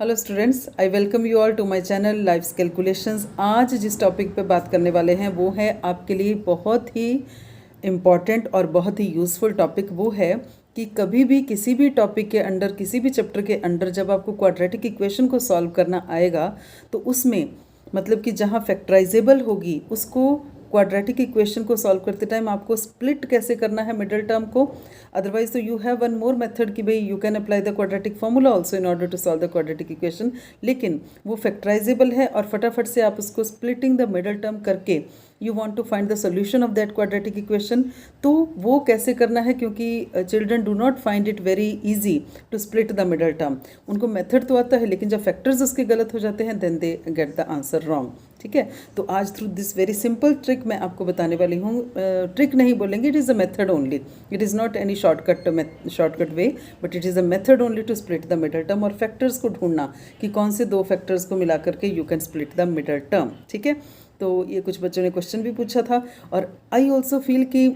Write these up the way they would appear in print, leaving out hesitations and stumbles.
Hello students, I welcome you all to my channel life's calculations. आज जिस topic पे बात करने वाले हैं वो है आपके लिए बहुत ही इम्पॉर्टेंट और बहुत ही यूज़फुल टॉपिक। वो है कि कभी भी किसी भी टॉपिक के अंडर, किसी भी चैप्टर के अंडर जब आपको क्वाड्रेटिक इक्वेशन को सॉल्व करना आएगा तो उसमें मतलब कि जहाँ फैक्टराइजेबल होगी उसको क्वाड्रेटिक इक्वेशन को सॉल्व करते टाइम आपको स्प्लिट कैसे करना है मिडिल टर्म को। अदरवाइज तो you have one more method कि भाई you can apply the quadratic formula also in order to solve the quadratic equation, लेकिन वो फैक्टराइजेबल है और फटाफट से आप उसको स्प्लिटिंग द मिडिल टर्म करके you want to find the solution of that quadratic equation. तो वो कैसे करना है, क्योंकि children do not find it very easy to split the middle term. उनको मेथड तो आता है लेकिन जब फैक्टर्स उसके गलत हो जाते हैं then they get the answer wrong. ठीक है, तो आज through this very simple trick मैं आपको बताने वाली हूँ। ट्रिक नहीं बोलेंगे, it is a method only, it is not any shortcut way, but it is a method only to split the middle term और फैक्टर्स को ढूंढना कि कौन से दो फैक्टर्स को मिला करके you can split the middle term. ठीक है, तो ये कुछ बच्चों ने क्वेश्चन भी पूछा था और आई ऑल्सो फील कि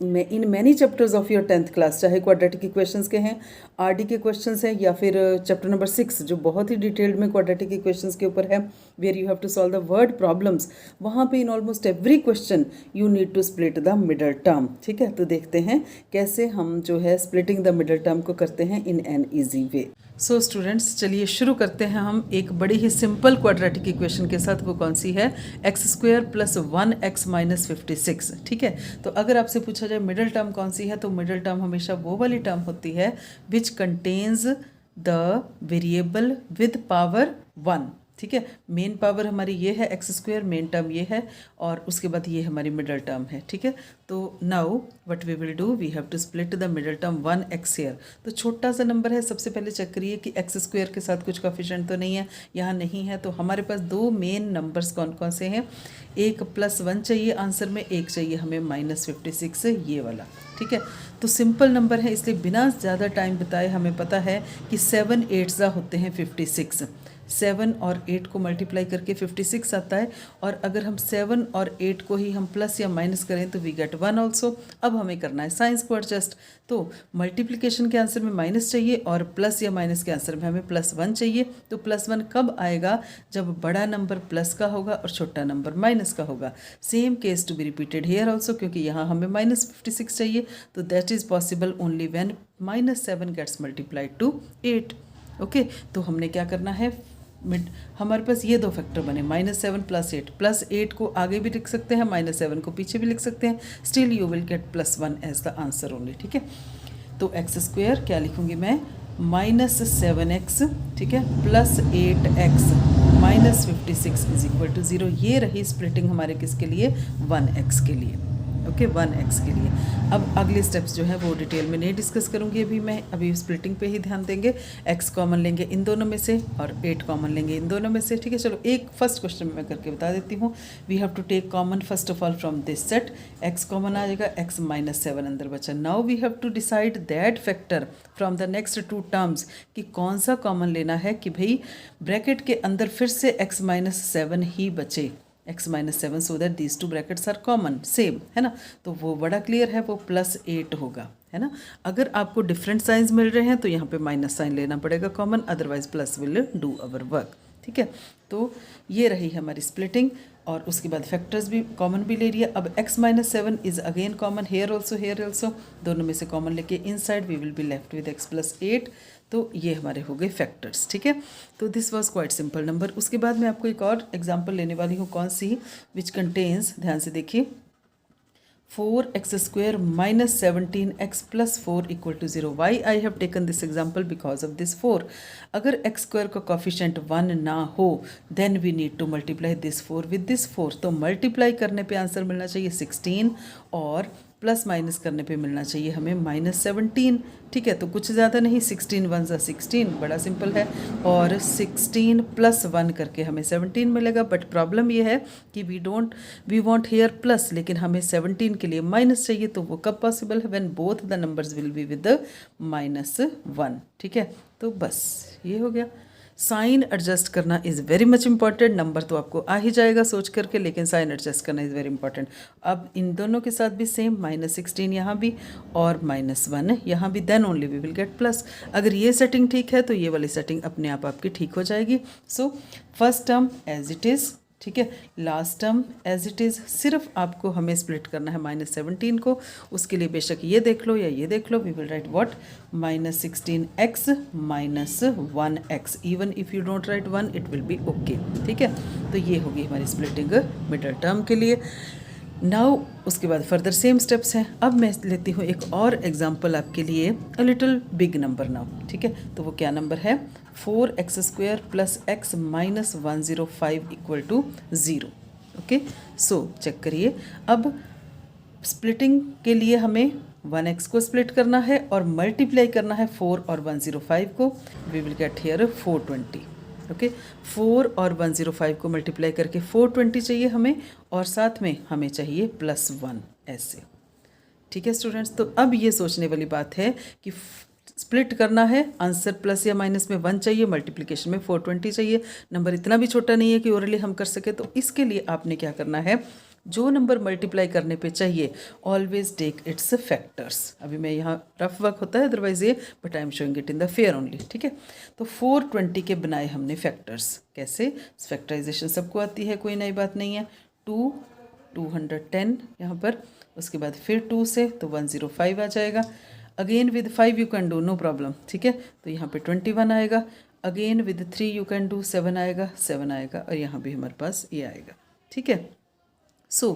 in many chapters of your 10th class, चाहे क्वाड्रेटिक इक्वेशंस के हैं, आरडी के क्वेश्चंस हैं, या फिर चैप्टर नंबर 6 जो बहुत ही डिटेल्ड में क्वाड्रेटिक इक्वेशंस के ऊपर है, where you have to solve the word problems, वहाँ पे in almost every question you need to split the middle term. ठीक है, तो देखते हैं कैसे हम जो है स्प्लिटिंग द मिडल टर्म को करते हैं in an easy way. So students, चलिए शुरू करते हैं हम एक बड़ी ही सिंपल क्वाड्रेटिक इक्वेशन के साथ। वो कौन सी है? x² + 1x - 56। ठीक है, तो अगर आपसे पूछा जाए मिडिल टर्म कौन सी है, तो मिडिल टर्म हमेशा वो वाली टर्म होती है which contains the variable with power 1। ठीक है, मेन पावर हमारी ये है x², मेन टर्म ये है और उसके बाद ये हमारी मिडल टर्म है। ठीक है, तो now what we will do, we have to split the middle term 1x here. तो छोटा सा नंबर है, सबसे पहले चेक करिए कि x² के साथ कुछ कोएफिशिएंट तो नहीं है, यहाँ नहीं है। तो हमारे पास दो मेन नंबर्स कौन कौन से हैं? एक +1 चाहिए आंसर में, एक चाहिए हमें -56, ये वाला। ठीक है, तो सिंपल नंबर है इसलिए बिना ज़्यादा टाइम बताए हमें पता है कि 7 8 होते हैं 56। 7 और 8 को मल्टीप्लाई करके 56 आता है, और अगर हम 7 और 8 को ही हम प्लस या माइनस करें तो वी गेट 1 ऑल्सो। अब हमें करना है साइंस को एडजस्ट, तो मल्टीप्लिकेशन के आंसर में माइनस चाहिए और प्लस या माइनस के आंसर में हमें +1 चाहिए। तो +1 कब आएगा? जब बड़ा नंबर प्लस का होगा और छोटा नंबर माइनस का होगा। Same case to be repeated here also, क्योंकि यहाँ हमें -56 चाहिए, तो that is possible only when -7 gets multiplied to 8। Okay, तो हमने क्या करना है, हमारे पास ये दो फैक्टर बने, -7 + 8। +8 को आगे भी लिख सकते हैं, -7 को पीछे भी लिख सकते हैं, still you will get +1 as the answer only. ठीक है, तो x² क्या लिखूंगी मैं? -7x, ठीक है, +8x -56 = 0। ये रही स्प्लिटिंग हमारे किसके लिए? 1x के लिए। ओके, 1x के लिए। अब अगले स्टेप्स जो है वो डिटेल में नहीं डिस्कस करूंगी अभी मैं, अभी स्प्लिटिंग पे ही ध्यान देंगे। x कॉमन लेंगे इन दोनों में से और 8 कॉमन लेंगे इन दोनों में से। ठीक है, चलो एक फर्स्ट क्वेश्चन में मैं करके बता देती हूँ। We have to take common first of all from this set. x common आ जाएगा, x -7 अंदर बचा। Now we have to decide that factor from the next 2 terms कि कौन सा कॉमन लेना है, कि भाई ब्रैकेट के अंदर फिर से x -7 ही बचे, x -7, so that these 2 brackets are common, same है ना। तो वो बड़ा क्लियर है, वो +8 होगा, है ना। अगर आपको डिफरेंट साइंस मिल रहे हैं तो यहाँ पे माइनस साइन लेना पड़ेगा common, otherwise plus will do our work. ठीक है, तो ये रही हमारी स्प्लिटिंग और उसके बाद फैक्टर्स भी कॉमन भी ले लिया। अब x -7 is again common here also, दोनों में से कॉमन लेके inside we will be left with x + 8। तो ये हमारे हो गए फैक्टर्स। ठीक है, तो this was quite simple number. उसके बाद मैं आपको एक और एग्जांपल लेने वाली हूँ, कौन सी? विच कंटेन्स, ध्यान से देखिए, 4x² - 17x + 4 = 0। Why I have taken this example? Because of this 4। अगर x² का कोफिशिएंट 1 ना हो then we need to multiply this 4 with this 4। तो मल्टीप्लाई करने पे आंसर मिलना चाहिए 16 और प्लस माइनस करने पे मिलना चाहिए हमें -17। ठीक है, तो कुछ ज़्यादा नहीं, 16 1 = 16, बड़ा सिंपल है, और 16 + 1 करके हमें 17 मिलेगा। बट प्रॉब्लम ये है कि वी वॉन्ट हेयर प्लस, लेकिन हमें 17 के लिए माइनस चाहिए। तो वो कब पॉसिबल है? When both the numbers will be with -1। ठीक है, तो बस ये हो गया। साइन एडजस्ट करना is very much important. Number तो आपको आ ही जाएगा सोच करके, लेकिन साइन एडजस्ट करना इज़ वेरी इंपॉर्टेंट। अब इन दोनों के साथ भी सेम, -16 यहाँ भी और -1 यहाँ भी, then only we will get plus. अगर ये सेटिंग ठीक है तो ये वाली सेटिंग अपने आप आपकी ठीक हो जाएगी। So first term as it is, ठीक है, last term as it is. सिर्फ आपको हमें स्प्लिट करना है -17 को। उसके लिए बेशक ये देख लो या ये देख लो, we will write what, -16x -1x। Even if you don't write 1 it will be okay, ठीक है। तो ये होगी हमारी स्प्लिटिंग मिडल टर्म के लिए। नाउ उसके बाद फर्दर सेम स्टेप्स हैं। अब मैं लेती हूँ एक और एग्जांपल आपके लिए, a little big number now, ठीक है। तो वो क्या नंबर है, 4x² + x - 105 = 0। Okay, so check करिए। अब स्प्लिटिंग के लिए हमें 1x को स्प्लिट करना है और मल्टीप्लाई करना है 4 और 105 को। We will get here 420। Okay, 4 और 105 को मल्टीप्लाई करके 420 चाहिए हमें, और साथ में हमें चाहिए +1 ऐसे, ठीक है स्टूडेंट्स। तो अब ये सोचने वाली बात है कि स्प्लिट करना है, आंसर प्लस या माइनस में 1 चाहिए, मल्टीप्लिकेशन में 420 चाहिए। नंबर इतना भी छोटा नहीं है कि ओरली हम कर सके। तो इसके लिए आपने क्या करना है, जो नंबर मल्टीप्लाई करने पे चाहिए ऑलवेज टेक इट्स फैक्टर्स। अभी मैं यहाँ रफ वर्क होता है अदरवाइज ये, but I am showing it in the fair only, ठीक है। तो 420 के बनाए हमने फैक्टर्स। कैसे, फैक्टराइजेशन सबको आती है, कोई नई बात नहीं है। 210 यहाँ पर, उसके बाद फिर 2 से तो 105 आ जाएगा। Again with 5 you can do, no problem, ठीक है। तो यहाँ पे 21 आएगा। Again with 3 you can do, 7 आएगा, 7 आएगा, और यहाँ भी हमारे पास ये आएगा, ठीक है। सो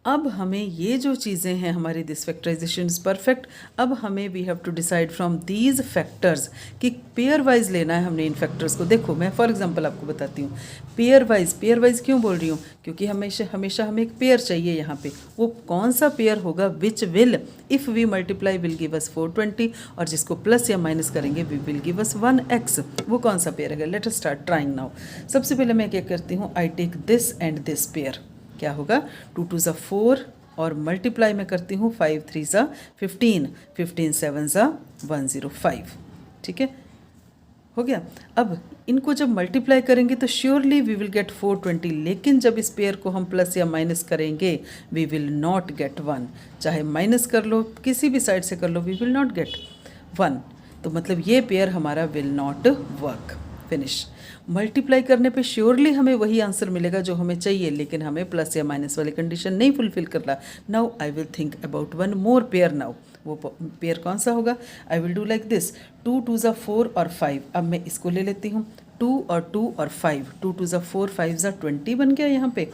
अब हमें ये जो चीज़ें हैं हमारी, दिस फैक्टराइजेशन इज़ परफेक्ट। अब हमें we have to decide from these factors कि पेयर वाइज लेना है हमने इन फैक्टर्स को। देखो मैं फॉर एग्जांपल आपको बताती हूँ, पेयर वाइज क्यों बोल रही हूँ, क्योंकि हमेशा हमें एक पेयर चाहिए यहाँ पे। वो कौन सा पेयर होगा, which will if we multiply will give us 420, और जिसको प्लस या माइनस करेंगे we will give us 1x। वो कौन सा पेयर है, let us start trying now. सबसे पहले मैं क्या करती हूँ, I take this and this pair. क्या होगा, 2 2 ज़ा 4 और मल्टीप्लाई में करती हूँ 5 3 ज़ा 15, 15 7 ज़ा 105, ठीक है, हो गया। अब इनको जब मल्टीप्लाई करेंगे तो श्योरली वी विल गेट 420, लेकिन जब इस पेयर को हम प्लस या माइनस करेंगे वी विल नॉट गेट 1। चाहे माइनस कर लो, किसी भी साइड से कर लो, वी विल नॉट गेट 1। तो मतलब ये पेयर हमारा will not work. Finish. Multiply करने पे श्योरली हमें वही आंसर मिलेगा जो हमें चाहिए, लेकिन हमें प्लस या माइनस वाली कंडीशन नहीं फुलफिल करना। Now I will think about one more pair now. वो पेयर कौन सा होगा, I will do like this, 2 2 ज़ा 4 और 5। अब मैं इसको ले लेती हूँ, 2 और 2 और 5, 2 2 ज़ा 4 5 ज़ा 20 बन गया यहाँ पे,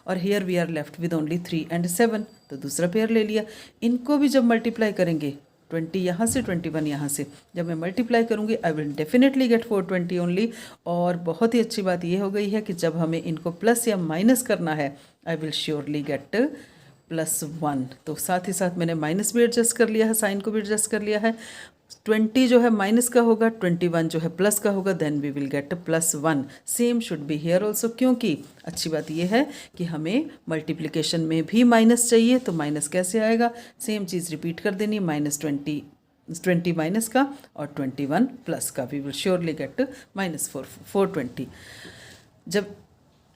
और here we are left with only 3 and 7। तो दूसरा पेयर ले लिया। इनको भी जब मल्टीप्लाई करेंगे, 20 यहाँ से 21 यहाँ से, जब मैं मल्टीप्लाई करूँगी I will definitely get 420 only. और बहुत ही अच्छी बात ये हो गई है कि जब हमें इनको प्लस या माइनस करना है आई विल श्योरली गेट +1। तो साथ ही साथ मैंने माइनस भी एडजस्ट कर लिया है, साइन को भी एडजस्ट कर लिया है। 20 जो है माइनस का होगा, 21 जो है प्लस का होगा, then we will get +1। Same should be here also, क्योंकि अच्छी बात ये है कि हमें मल्टीप्लिकेशन में भी माइनस चाहिए। तो माइनस कैसे आएगा, सेम चीज़ रिपीट कर देनी, -20 माइनस का और 21 प्लस का, वी विल श्योरली गेट -420। जब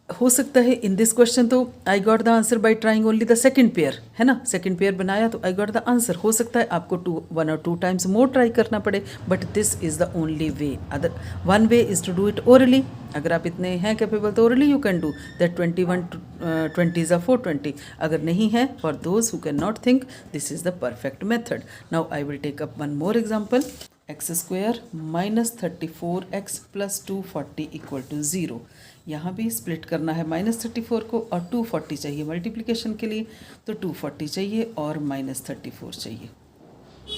हो सकता है इन दिस क्वेश्चन तो I got the answer by trying only the second pair, है ना, सेकंड पेयर बनाया तो आई गॉट द आंसर। हो सकता है आपको 1 और 2 टाइम्स मोर ट्राई करना पड़े, but this is the only way. Other one way is to do it orally. अगर आप इतने हैं कैपेबल तो orally you can do that 20 ज़ा 420। अगर नहीं है, for those who can not think, this is the perfect method. Now I will take up one more example, x² -34x + 240 = 0। यहाँ भी स्प्लिट करना है -34 को, और 240 चाहिए मल्टीप्लिकेशन के लिए, तो 240 चाहिए और -34 चाहिए।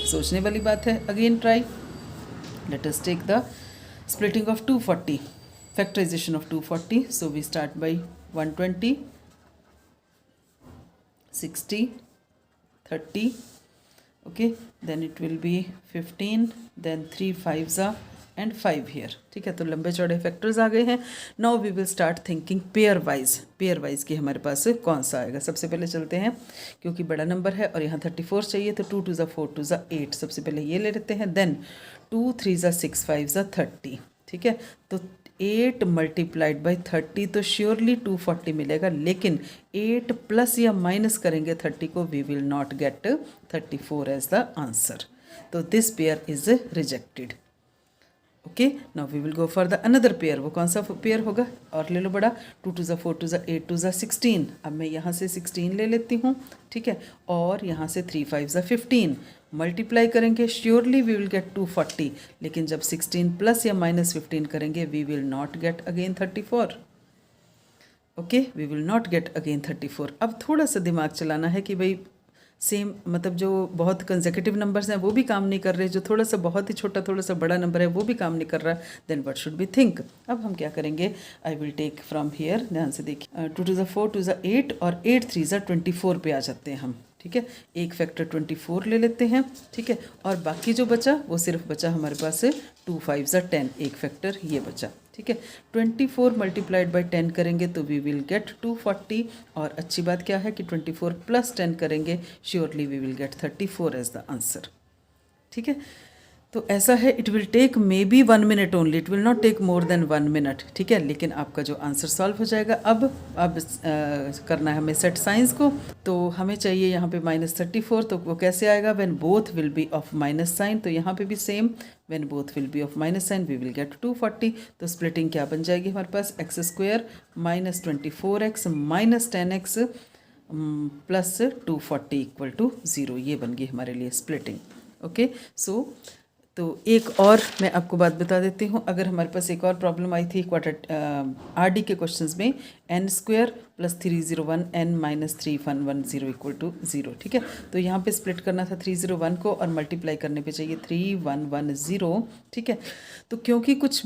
सोचने वाली बात है। Again try, let us take the splitting of 240, factorization of 240। So we start by 120, 60, 30, okay, then it will be 15, then 3 5s and 5 here, ठीक है। तो लंबे चौड़े फैक्टर्स आ गए हैं। Now we will start thinking pair wise की हमारे पास कौन सा आएगा। सबसे पहले चलते हैं, क्योंकि बड़ा नंबर है और यहाँ 34 चाहिए, तो 2 2 ज़ा 4 2 ज़ा 8, सबसे पहले ये ले लेते हैं। देन 2 3 ज़ा 6 5 ज़ा 30, ठीक है। तो 8 मल्टीप्लाइड बाई 30 तो श्योरली 240 मिलेगा, लेकिन 8 प्लस या माइनस करेंगे 30 को, we will not get 34 as the answer. तो this pair is rejected. Okay, now we will go for the another pair. वो कौन सा पेयर होगा? और ले लो बड़ा. 2 2 ज़ा 4 2 ज़ा 8 2 ज़ा 16. अब मैं यहाँ से 16 ले लेती हूँ, ठीक है, और यहाँ से 3 5 ज़ा 15. मल्टीप्लाई करेंगे श्योरली वी विल गेट 240, लेकिन जब 16 प्लस या माइनस 15 करेंगे we will not get again 34. Okay, we will not get again 34. अब थोड़ा सा दिमाग चलाना है कि भाई सेम, मतलब जो बहुत कंसेक्यूटिव नंबर्स हैं वो भी काम नहीं कर रहे, जो थोड़ा सा बहुत ही छोटा थोड़ा सा बड़ा नंबर है वो भी काम नहीं कर रहा, then what should be think. अब हम क्या करेंगे? I will take from here. ध्यान से देखिए. 2 2 ज़ा 4 2 ज़ा 8 और 8 3 ज़ा 24 पे आ जाते हैं हम, ठीक है. एक फैक्टर 24 ले लेते हैं, ठीक है, और बाकी जो बचा वो सिर्फ बचा हमारे पास 2 5 ज़ा 10. एक फैक्टर ये बचा, ठीक है. 24 मल्टीप्लाइड बाई 10 करेंगे तो वी विल गेट 240. और अच्छी बात क्या है कि 24 प्लस 10 करेंगे surely we will get 34 as the answer, ठीक है. तो ऐसा है, it will take may be 1 minute only, it will not take more than 1 minute, ठीक है, लेकिन आपका जो आंसर सॉल्व हो जाएगा. अब करना है हमें सेट साइंस को. तो हमें चाहिए यहाँ पे -34. तो वो कैसे आएगा? When both will be of minus sign. तो यहाँ पे भी same, when both will be of minus sign we will get 240. तो स्प्लिटिंग क्या बन जाएगी हमारे पास? x² - 24x - 10x plus 240 equal to 0. ये बन गई हमारे लिए स्प्लिटिंग. ओके, सो तो एक और मैं आपको बात बता देती हूँ. अगर हमारे पास एक और प्रॉब्लम आई थी क्वार्टर आरडी के क्वेश्चंस में, n² + 301 n - 3110 इक्वल टू 0, ठीक है. तो यहाँ पे स्प्लिट करना था 301 को और मल्टीप्लाई करने पे चाहिए 3110, ठीक है. तो क्योंकि कुछ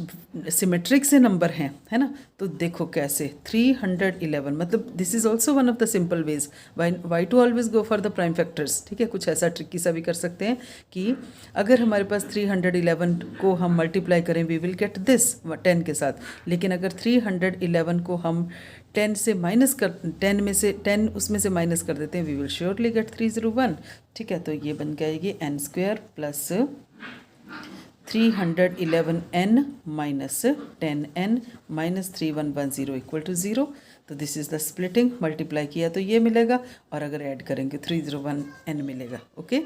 सिमेट्रिक से नंबर हैं, है ना, तो देखो कैसे 311, मतलब this is also one of the simple ways. Why to always go for the prime factors, ठीक है. कुछ ऐसा ट्रिकी सा भी कर सकते हैं कि अगर हमारे पास 311 को हम मल्टीप्लाई करें वी विल गेट दिस 10 के साथ, लेकिन अगर 311 को हम 10 से माइनस कर 10 में से 10 उसमें से माइनस कर देते हैं वी विल श्योरली गेट 301, ठीक है. तो ये बन जाएगी n² plus 311n minus 10n minus 3110 equal to 0. तो this is the splitting. Multiply किया तो ये मिलेगा, और अगर ऐड करेंगे 301n मिलेगा. ओके,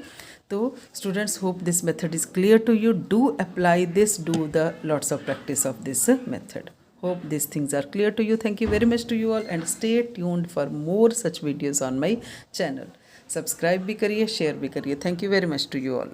तो students, hope this method is clear to you. Do apply this, do the lots of practice of this method. Hope these things are clear to you. Thank you very much to you all, and stay tuned for more such videos on my channel. Subscribe भी करिए, share भी करिए. Thank you very much to you all.